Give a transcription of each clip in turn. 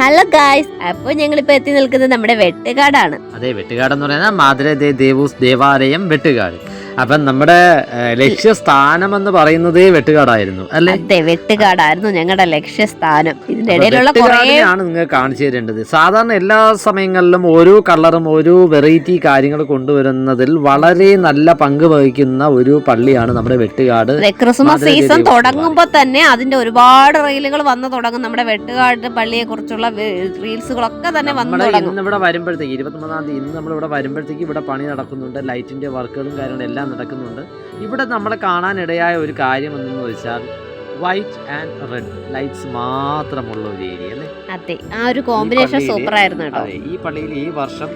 Hello guys, അപ്പോൾ ഞങ്ങളിപ്പോൾ എത്തി നിൽക്കുന്നത് നമ്മുടെ വെട്ടുകാടാണ്. അതെ, വെട്ടുകാട് എന്ന് പറയുന്നത് മാതൃ ദേവൂസ് ദേവാലയം വെട്ടുകാട്. അപ്പം നമ്മുടെ ലക്ഷ്യസ്ഥാനം എന്ന് പറയുന്നത് വെട്ടുകാടായിരുന്നു അല്ലേ? അതെ, വെട്ടുകാടായിരുന്നു ഞങ്ങളുടെ ലക്ഷ്യസ്ഥാനം. ഇതിന്റെ ഇടയിലുള്ള ആണ് നിങ്ങൾ കാണിച്ചു തരേണ്ടത്. സാധാരണ എല്ലാ സമയങ്ങളിലും ഓരോ കളറും ഓരോ വെറൈറ്റി കാര്യങ്ങൾ കൊണ്ടുവരുന്നതിൽ വളരെ നല്ല പങ്ക് വഹിക്കുന്ന ഒരു പള്ളിയാണ് നമ്മുടെ വെട്ടുകാട്. ക്രിസ്മസ് സീസൺ തുടങ്ങുമ്പോൾ തന്നെ അതിന്റെ ഒരുപാട് റീലുകൾ വന്നു തുടങ്ങും. നമ്മുടെ വെട്ടുകാട് പള്ളിയെ കുറിച്ചുള്ള റീൽസുകളൊക്കെ തന്നെ വന്നു തുടങ്ങും. ഇന്ന് ഇവിടെ വരുമ്പോഴത്തേക്ക് 23-ാം തീയതി ഇന്ന് നമ്മൾ ഇവിടെ വരുമ്പോഴത്തേക്ക് ഇവിടെ പണി നടക്കുന്നുണ്ട്. ലൈറ്റിന്റെ വർക്കുകളും കാര്യങ്ങളും എല്ലാം നടക്കുന്നുണ്ട്. ഇവിടെ നമ്മളെ കാണാനിടയായ ഒരു കാര്യം എന്തെന്ന് വെച്ചാൽ വൈറ്റ് ആൻഡ് റെഡ് ലൈറ്റ്സ് മാത്രമുള്ള ഒരു ഏരിയ അല്ലേ? അതെ, ആ ഒരു കോമ്പിനേഷൻ സൂപ്പർ ആയിരുന്നു കേട്ടോ. അതെ, ഈ പള്ളിയിൽ ഈ വർഷം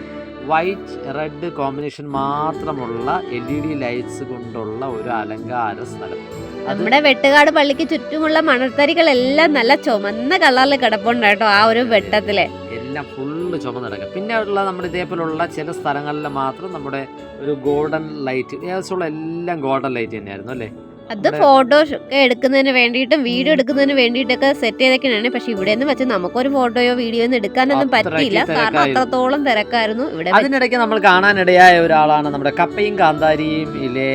വൈറ്റ് റെഡ് കോമ്പിനേഷൻ മാത്രമുള്ള LED ലൈറ്റ്സ് കൊണ്ടുള്ള ഒരു അലങ്കാര സ്ഥലം. നമ്മുടെ വെട്ടുകാട് പള്ളിക്ക് ചുറ്റുമുള്ള മണൽത്തരികളെല്ലാം നല്ല ചുമന്ന കളറിൽ കിടപ്പുണ്ട് കേട്ടോ. ആ ഒരു വെട്ടത്തില് എല്ലാം ഫുള്ള് ചുമന്നിടക്കും. പിന്നെ ഉള്ള നമ്മുടെ ഇതേപോലുള്ള ചില സ്ഥലങ്ങളിൽ മാത്രം നമ്മുടെ ഒരു ഗോൾഡൻ ലൈറ്റ്, ഏകദേശമുള്ള എല്ലാം ഗോൾഡൻ ലൈറ്റ് തന്നെയായിരുന്നു അല്ലേ? അത് ഫോട്ടോസ് ഒക്കെ എടുക്കുന്നതിന് വേണ്ടിയിട്ടും വീഡിയോ എടുക്കുന്നതിന് വേണ്ടിയിട്ടൊക്കെ സെറ്റ് ചെയ്തൊക്കെയാണ്. പക്ഷെ ഇവിടെ നിന്ന് വെച്ച് നമുക്കൊരു ഫോട്ടോയോ വീഡിയോ ഒന്നും എടുക്കാനൊന്നും പറ്റിയില്ല, കാരണം അത്രത്തോളം തിരക്കായിരുന്നു ഇവിടെ. അതിനിടയ്ക്ക് നമ്മൾ കാണാനിടയായ ഒരാളാണ് നമ്മുടെ കപ്പയും കാന്താരിയും ഇല്ലേ,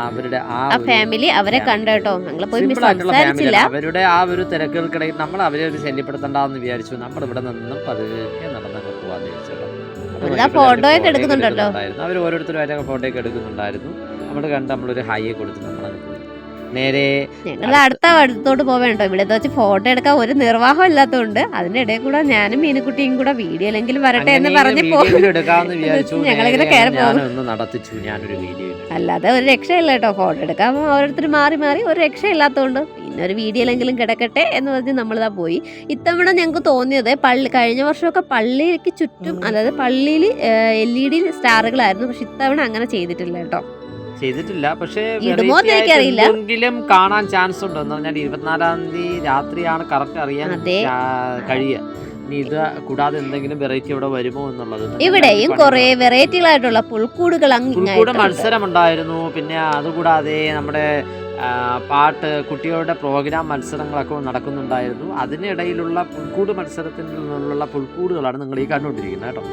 അവരുടെ ആ ഫാമിലി. അവരെ കണ്ടോ, ഞങ്ങൾ പോയി സംസാരിച്ചില്ല. അവരുടെ ആ ഒരു തിരക്കുകൾക്കിടയിൽ നമ്മൾ അവരെ ഒരു ശല്യപ്പെടുത്തണ്ടെന്ന് വിചാരിച്ചു. നമ്മൾ ഇവിടെ നിന്നും പതുക്കെ നടന്നങ്ങ് പോവാന്ന് വിചാരിച്ചോ. ഫോട്ടോ ഒക്കെ എടുക്കുന്നുണ്ടോ? അവർ ഓരോരുത്തരും ഫോട്ടോ ഒക്കെ എടുക്കുന്നുണ്ടായിരുന്നു. നമ്മൾ കണ്ട് നമ്മളൊരു ഹൈയെ കൊടുത്തു നമ്മളങ്ങ് പോയി. നേരെ ഞങ്ങൾ അടുത്തോട്ട് പോവേണ്ടോ. ഇവിടെ വെച്ച് ഫോട്ടോ എടുക്കാൻ ഒരു നിർവാഹം ഇല്ലാത്തതുകൊണ്ട് അതിന്റെ ഇടയിൽ കൂടെ ഞാനും മീനുകുട്ടിയും കൂടെ വീഡിയോയിലെങ്കിലും വരട്ടെ എന്ന് പറഞ്ഞ് ഞങ്ങളിങ്ങനെ കയറി പോകും. അല്ലാതെ ഒരു രക്ഷയില്ല കേട്ടോ. ഫോട്ടോ എടുക്കാൻ ഓരോരുത്തർ മാറി മാറി ഒരു രക്ഷയില്ലാത്തതുകൊണ്ട് പിന്നെ ഒരു വീഡിയോയിലെങ്കിലും കിടക്കട്ടെ എന്ന് പറഞ്ഞ് നമ്മളിതാ പോയി. ഇത്തവണ ഞങ്ങൾക്ക് തോന്നിയത് കഴിഞ്ഞ വർഷമൊക്കെ പള്ളിക്ക് ചുറ്റും, അതായത് പള്ളിയിൽ LED സ്റ്റാറുകളായിരുന്നു. പക്ഷെ ഇത്തവണ അങ്ങനെ ചെയ്തിട്ടില്ല കേട്ടോ. ചെയ്തിട്ടില്ല. പക്ഷേ എങ്കിലും കാണാൻ ചാൻസ് ഉണ്ട്. എന്ന് പറഞ്ഞാൽ 24-ാം തീയതി രാത്രിയാണ് കറക്റ്റ് അറിയാൻ കഴിയുക. ഇനി ഇത് കൂടാതെ എന്തെങ്കിലും വെറൈറ്റി ഇവിടെ വരുമോ എന്നുള്ളത്. ഇവിടെയും കുറെ വെറൈറ്റികളായിട്ടുള്ള പുൽക്കൂട് മത്സരം ഉണ്ടായിരുന്നു. പിന്നെ അതുകൂടാതെ നമ്മുടെ പാട്ട് കുട്ടികളുടെ പ്രോഗ്രാം മത്സരങ്ങളൊക്കെ നടക്കുന്നുണ്ടായിരുന്നു. അതിനിടയിലുള്ള പുൽക്കൂട് മത്സരത്തിൽ നിന്നുള്ള പുൽക്കൂടുകളാണ് നിങ്ങൾ ഈ കണ്ടുകൊണ്ടിരിക്കുന്നത് കേട്ടോ.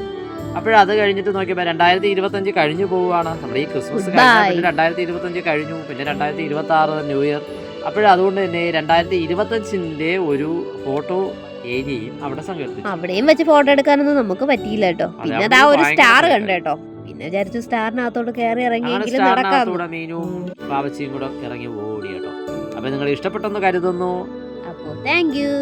അപ്പോഴത് കഴിഞ്ഞിട്ട് നോക്കിയപ്പോൾ 2025 കഴിഞ്ഞു പോവുകയാണ്. നമ്മുടെ ഈ ക്രിസ്മസ് കഴിഞ്ഞ 2025 കഴിഞ്ഞു. പിന്നെ 2026 ന്യൂ ഇയർ. അപ്പോഴതുകൊണ്ട് തന്നെ 2025 ഒരു ഫോട്ടോ ഏരിയയും അവിടെ സംഘടിപ്പിച്ചു. അവിടെയും വെച്ച് ഫോട്ടോ എടുക്കാനൊന്നും നമുക്ക് പറ്റിയില്ല കേട്ടോ. പിന്നെ അതാ ഒരു സ്റ്റാർ കണ്ടു കേട്ടോ. പിന്നെ വിചാരിച്ചു സ്റ്റാറിനകത്തോട് കയറി ഇറങ്ങിയെങ്കിലും നടക്കാം. മീനും പാവച്ചിയും കൂടെ ഇറങ്ങി ഓടി കേട്ടോ. അപ്പൊ നിങ്ങൾ ഇഷ്ടപ്പെട്ടെന്ന് കരുതുന്നു. അപ്പോൾ താങ്ക് യു.